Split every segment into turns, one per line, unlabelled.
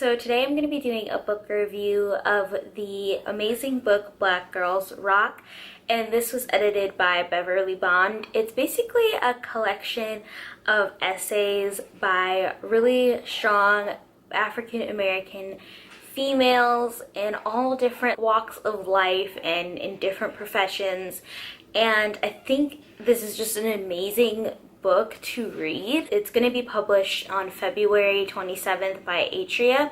So today I'm going to be doing a book review of the amazing book Black Girls Rock, and this was edited by Beverly Bond. It's basically a collection of essays by really strong African American females in all different walks of life and in different professions, and I think this is just an amazing book to read. It's going to be published on February 27th by Atria,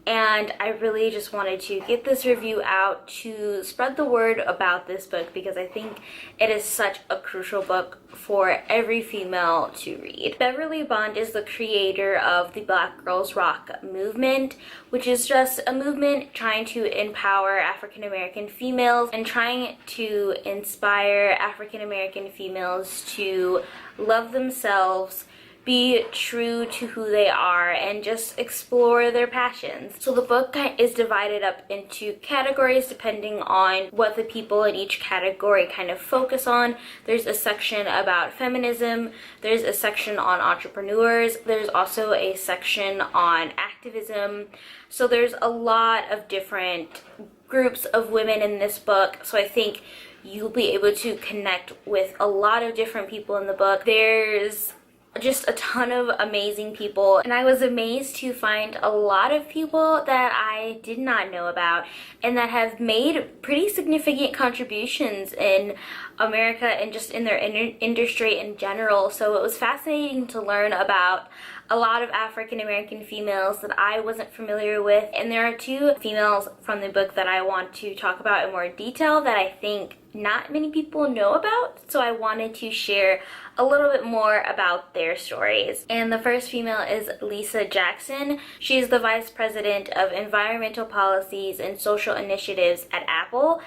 and I really just wanted to get this review out to spread the word about this book because I think it is such a crucial book for every female to read. Beverly Bond is the creator of the Black Girls Rock movement, which is just a movement trying to empower African American females and trying to inspire African American females to love themselves, be true to who they are, and just explore their passions. So the book is divided up into categories depending on what the people in each category kind of focus on. There's a section about feminism, there's a section on entrepreneurs, there's also a section on activism. So there's a lot of different groups of women in this book, so I think you'll be able to connect with a lot of different people in the book. There's just a ton of amazing people, and I was amazed to find a lot of people that I did not know about and that have made pretty significant contributions in America and just in their industry in general. So it was fascinating to learn about a lot of African American females that I wasn't familiar with, and there are two females from the book that I want to talk about in more detail that I think not many people know about, so I wanted to share a little bit more about their stories. And the first female is Lisa Jackson. She is the Vice President of Environmental Policies and Social Initiatives at Apple,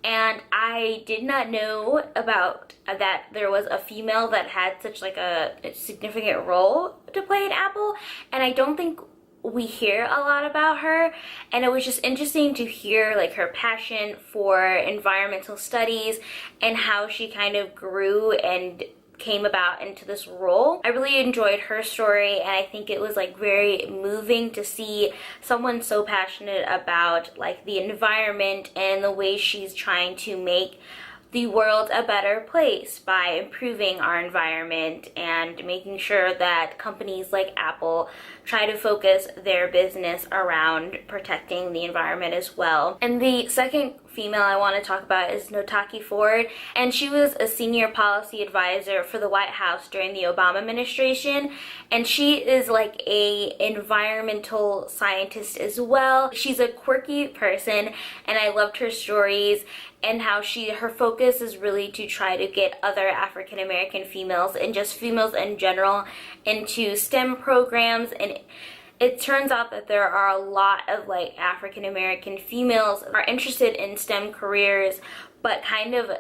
and I did not know about that there was a female that had such like a significant role to play at Apple, and I don't think we hear a lot about her, and it was just interesting to hear like her passion for environmental studies and how she kind of grew and came about into this role. I really enjoyed her story, and I think it was like very moving to see someone so passionate about like the environment and the way she's trying to make the world a better place by improving our environment and making sure that companies like Apple try to focus their business around protecting the environment as well. And the second female I want to talk about is Notaki Ford, and she was a senior policy advisor for the White House during the Obama administration, and she is like a environmental scientist as well. She's a quirky person, and I loved her stories and how her focus is really to try to get other African American females and just females in general into STEM programs. And it turns out that there are a lot of like African American females that are interested in STEM careers but kind of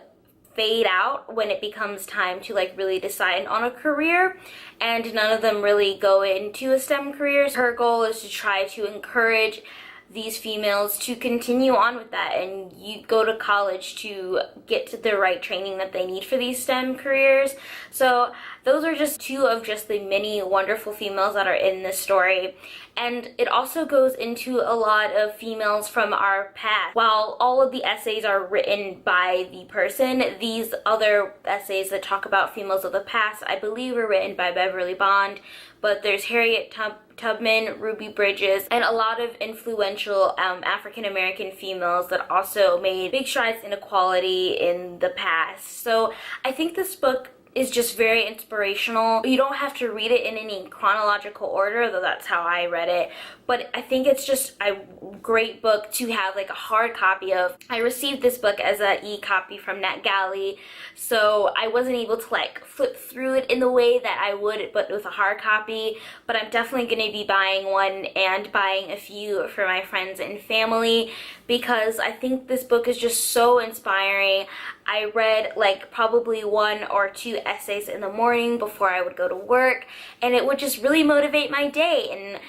fade out when it becomes time to like really decide on a career, and none of them really go into a STEM career. Her goal is to try to encourage these females to continue on with that and you go to college to get to the right training that they need for these STEM careers. So those are just two of just the many wonderful females that are in this story. And it also goes into a lot of females from our past. While all of the essays are written by the person, these other essays that talk about females of the past, I believe, were written by Beverly Bond. But there's Harriet Tubman, Ruby Bridges, and a lot of influential African American females that also made big strides in equality in the past. So I think this book is just very inspirational. You don't have to read it in any chronological order, though that's how I read it, but I think it's just a great book to have like a hard copy of. I received this book as an e-copy from NetGalley, so I wasn't able to like flip through it in the way that I would but with a hard copy, but I'm definitely going to be buying one and buying a few for my friends and family because I think this book is just so inspiring. I read like probably one or two essays in the morning before I would go to work, and it would just really motivate my day and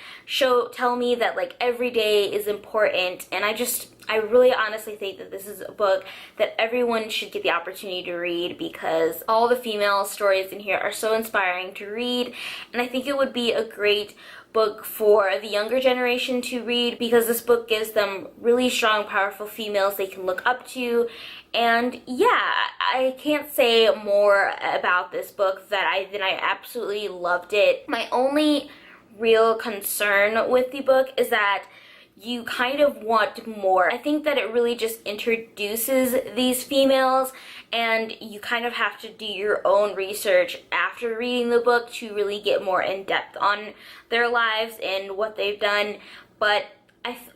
tell me that like every day is important, and I really honestly think that this is a book that everyone should get the opportunity to read because all the female stories in here are so inspiring to read, and I think it would be a great book for the younger generation to read because this book gives them really strong, powerful females they can look up to. And yeah, I can't say more about this book than I absolutely loved it. My only real concern with the book is that you kind of want more. I think that it really just introduces these females, and you kind of have to do your own research after reading the book to really get more in depth on their lives and what they've done. But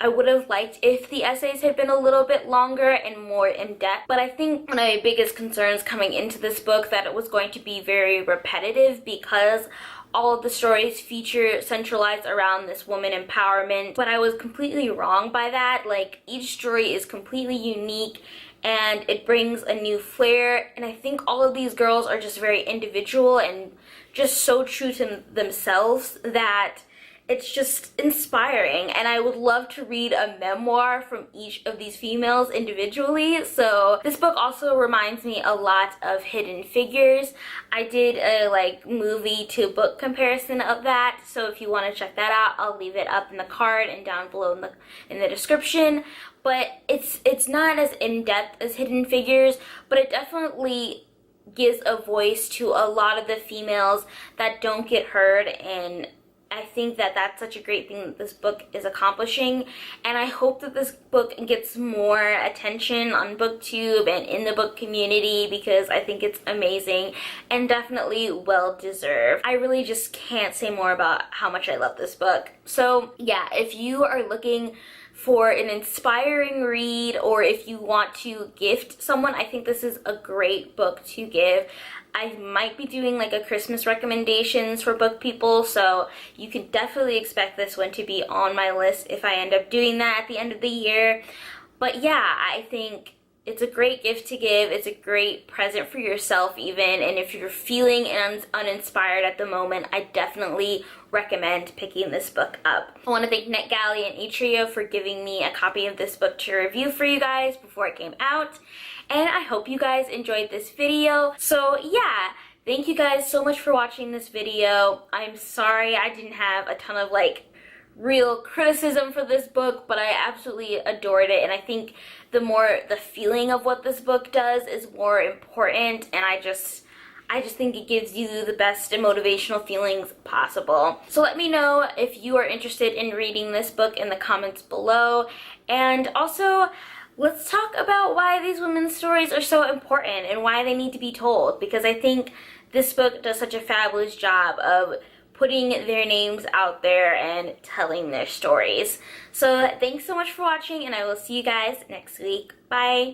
I would have liked if the essays had been a little bit longer and more in depth. But I think one of my biggest concerns coming into this book that it was going to be very repetitive because all of the stories feature centralized around this woman empowerment, but I was completely wrong by that. Like, each story is completely unique and it brings a new flair, and I think all of these girls are just very individual and just so true to themselves that it's just inspiring, and I would love to read a memoir from each of these females individually. So this book also reminds me a lot of Hidden Figures. I did a movie to book comparison of that, so if you want to check that out, I'll leave it up in the card and down below in the description. But it's not as in-depth as Hidden Figures, but it definitely gives a voice to a lot of the females that don't get heard, and I think that that's such a great thing that this book is accomplishing, and I hope that this book gets more attention on BookTube and in the book community because I think it's amazing and definitely well deserved. I really just can't say more about how much I love this book. So yeah, if you are looking for an inspiring read or if you want to gift someone, I think this is a great book to give. I might be doing a Christmas recommendations for book people, so you can definitely expect this one to be on my list if I end up doing that at the end of the year. But yeah, I think it's a great gift to give. It's a great present for yourself even, and if you're feeling uninspired at the moment, I definitely recommend picking this book up. I want to thank NetGalley and Atria for giving me a copy of this book to review for you guys before it came out. And I hope you guys enjoyed this video. So yeah, thank you guys so much for watching this video. I'm sorry I didn't have a ton of real criticism for this book, but I absolutely adored it, and I think the feeling of what this book does is more important, and I just think it gives you the best and motivational feelings possible. So let me know if you are interested in reading this book in the comments below, and also let's talk about why these women's stories are so important and why they need to be told, because I think this book does such a fabulous job of putting their names out there and telling their stories. So thanks so much for watching, and I will see you guys next week. Bye!